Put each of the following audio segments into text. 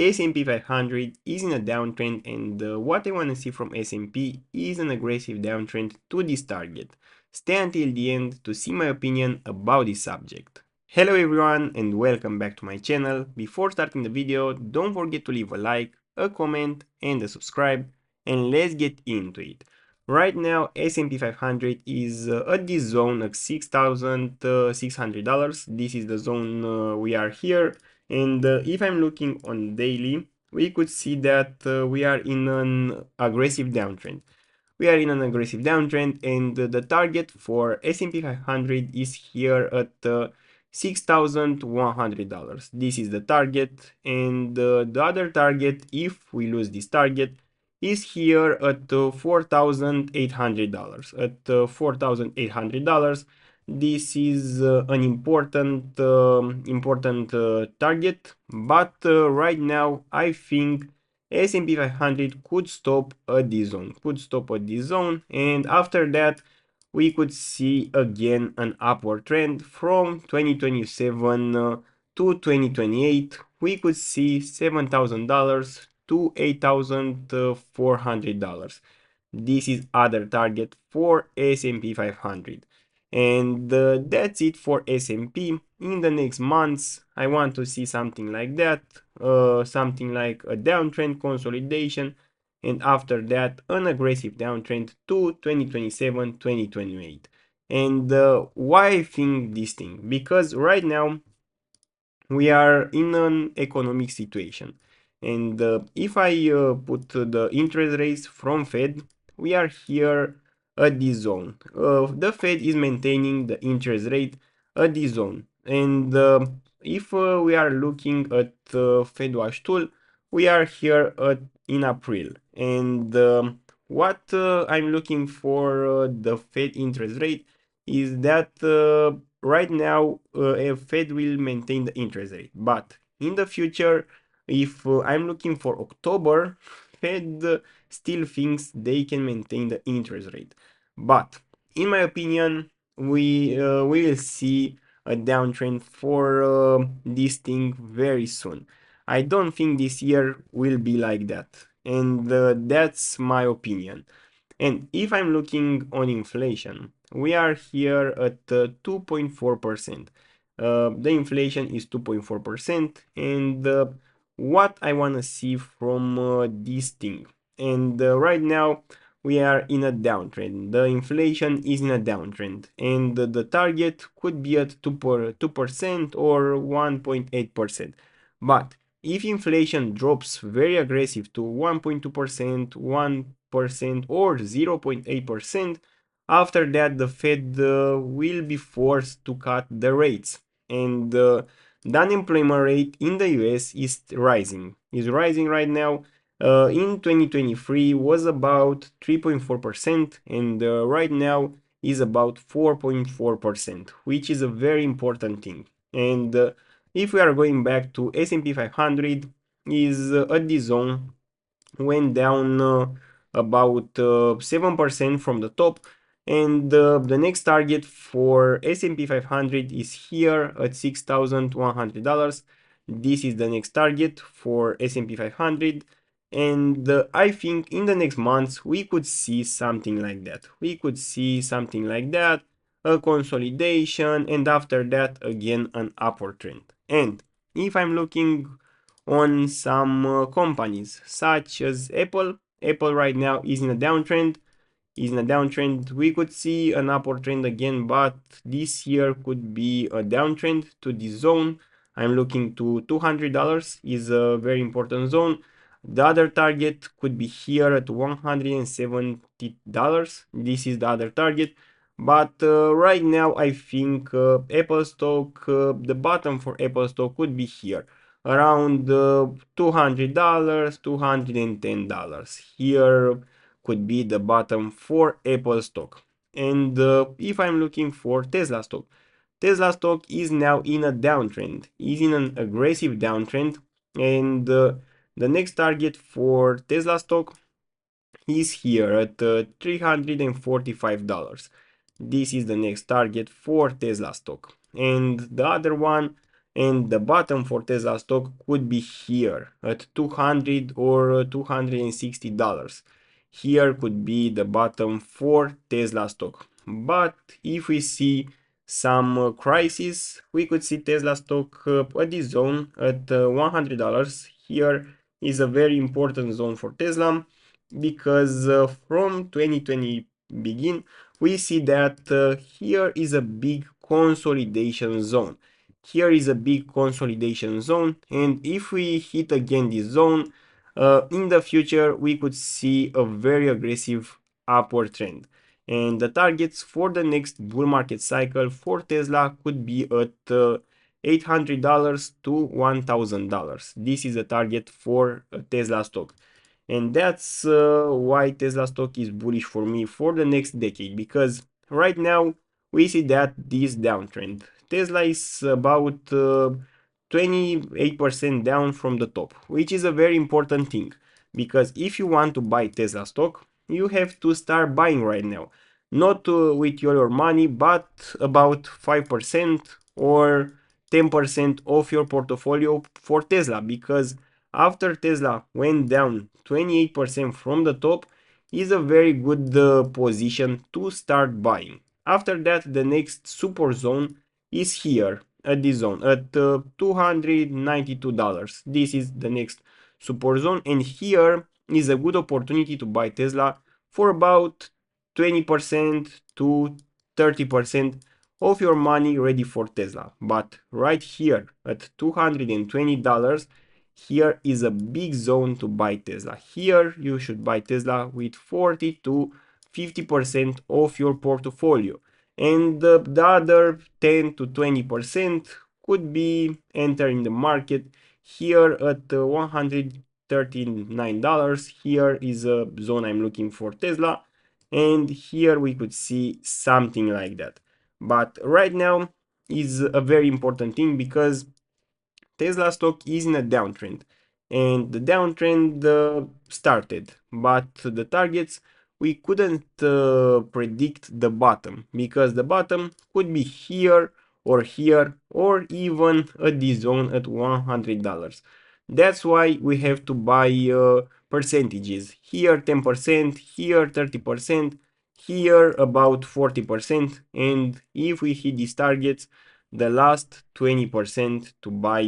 S&P 500 is in a downtrend, and what I want to see from S&P is an aggressive downtrend to this target. Stay until the end to see my opinion about this subject. Hello everyone and welcome back to my channel. Before starting the video, don't forget to leave a like, a comment and a subscribe, and let's get into it. Right now S&P 500 is at this zone of $6,600. This is the zone we are here. And if I'm looking on daily, we could see that we are in an aggressive downtrend. We are in an aggressive downtrend, and the target for S&P 500 is here at $6,100. This is the target, and the other target, if we lose this target, is here at $4,800. At $4,800, this is an important target, but right now I think S&P 500 could stop at this zone, and after that we could see again an upward trend from 2027 to 2028. We could see $7,000 to $8,400. This is other target for S&P 500. And that's it for S&P. In the next months, I want to see something like that, something like a downtrend consolidation, and after that, an aggressive downtrend to 2027, 2028. And why I think this thing? Because right now, we are in an economic situation, and if I put the interest rates from Fed, we are here at this zone. The Fed is maintaining the interest rate at this zone, and if we are looking at Fed Watch tool, we are here in April, and what I'm looking for the Fed interest rate is that right now Fed will maintain the interest rate, but in the future, if I'm looking for October, Fed still thinks they can maintain the interest rate. But in my opinion, we will see a downtrend for this thing very soon. I don't think this year will be like that, and that's my opinion. And if I'm looking on inflation, we are here at 2.4%. The inflation is 2.4%, and what I want to see from this thing. And right now, we are in a downtrend. The inflation is in a downtrend, and the target could be at 2% or 1.8%. But if inflation drops very aggressive to 1.2%, 1% or 0.8%, after that the Fed will be forced to cut the rates, and the unemployment rate in the US is rising right now. In 2023 was about 3.4%, and right now is about 4.4%, which is a very important thing. And if we are going back to S&P 500, is at this zone, went down about 7% from the top, and the next target for S&P 500 is here at $6,100. This is the next target for S&P 500, and I think in the next months we could see something like that. A consolidation, and after that again an upward trend. And if I'm looking on some companies such as Apple. Apple right now is in a downtrend. We could see an upward trend again, but this year could be a downtrend to this zone. I'm looking to $200 is a very important zone. The other target could be here at $170. This is the other target. But right now I think Apple stock, the bottom for Apple stock could be here around $200, $210. Here could be the bottom for Apple stock. And if I'm looking for Tesla stock, Tesla stock is now in a downtrend, is in an aggressive downtrend, and the next target for Tesla stock is here at $345. This is the next target for Tesla stock. And the other one and the bottom for Tesla stock could be here at 200 or $260. Here could be the bottom for Tesla stock. But if we see some crisis, we could see Tesla stock at this zone at $100. Here is a very important zone for Tesla because from 2020 begin, we see that here is a big consolidation zone. Here is a big consolidation zone, and if we hit again this zone, in the future we could see a very aggressive upward trend. And the targets for the next bull market cycle for Tesla could be at $800 to $1,000. This is a target for Tesla stock. And that's why Tesla stock is bullish for me for the next decade, because right now we see that this downtrend. Tesla is about 28% down from the top, which is a very important thing, because if you want to buy Tesla stock, you have to start buying right now. Not with your money, but about 5% or 10% of your portfolio for Tesla, because after Tesla went down 28% from the top, is a very good position to start buying. After that, the next super zone is here at this zone at $292. This is the next support zone, and here is a good opportunity to buy Tesla for about 20% to 30% of your money ready for Tesla. But right here at $220, here is a big zone to buy Tesla. Here you should buy Tesla with 40 to 50% of your portfolio, and the other 10 to 20% could be entering the market here at $139. Here is a zone I'm looking for Tesla, and here we could see something like that. But right now is a very important thing, because Tesla stock is in a downtrend, and the downtrend started, but the targets, we couldn't predict the bottom, because the bottom could be here or even at this zone at $100. That's why we have to buy percentages. Here 10%, here 30%, here about 40%, and if we hit these targets, the last 20% to buy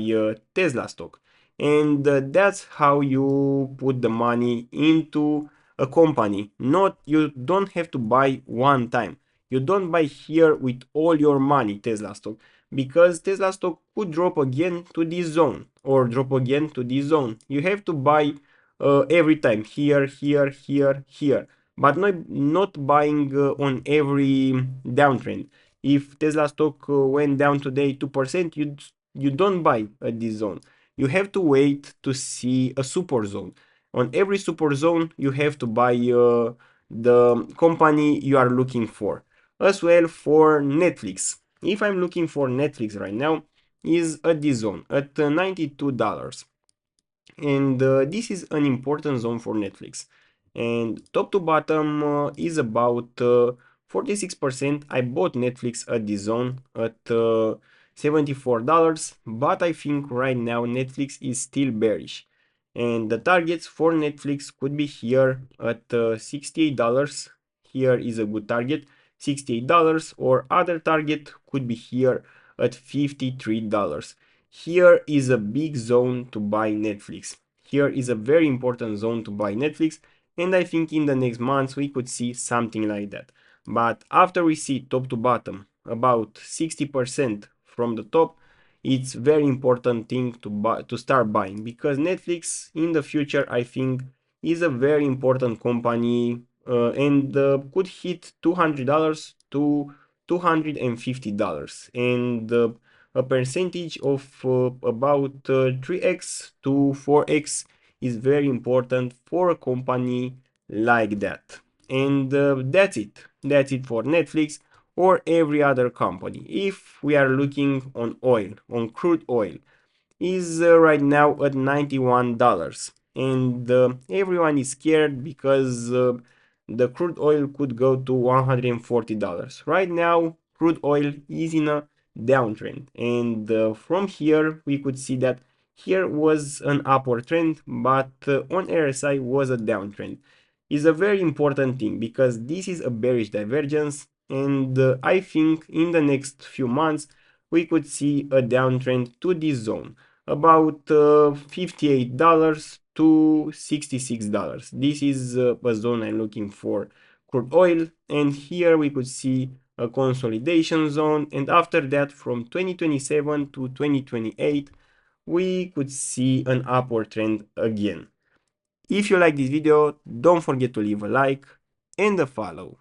Tesla stock. And that's how you put the money into a company. Not, you don't have to buy one time. You don't buy here with all your money Tesla stock, because Tesla stock could drop again to this zone or drop again to this zone. You have to buy every time here, here, here, here, but not buying on every downtrend. If Tesla stock went down today 2%, you don't buy at this zone. You have to wait to see a super zone. On every super zone, you have to buy the company you are looking for. As well for Netflix. If I'm looking for Netflix right now, is at this zone at $92. And this is an important zone for Netflix, and top to bottom is about 46%. I bought Netflix at this zone at $74, but I think right now Netflix is still bearish, and the targets for Netflix could be here at $68. Here is a good target, $68, or other target could be here at $53. Here is a big zone to buy Netflix. Here is a very important zone to buy Netflix, and I think in the next months we could see something like that. But after we see top to bottom about 60% from the top, it's very important thing to buy, to start buying, because Netflix in the future, I think, is a very important company, and could hit $200 to $250, and a percentage of about 3x to 4x is very important for a company like that. And that's it for Netflix or every other company. If we are looking on oil, on crude oil, is right now at $91, and everyone is scared because the crude oil could go to $140. Right now crude oil is in a downtrend. And from here, we could see that here was an upward trend, but on RSI was a downtrend. Is a very important thing because this is a bearish divergence, and I think in the next few months we could see a downtrend to this zone about $58 to $66. This is a zone I'm looking for crude oil, and here we could see a consolidation zone, and after that from 2027 to 2028 we could see an upward trend again. If you like this video, don't forget to leave a like and a follow.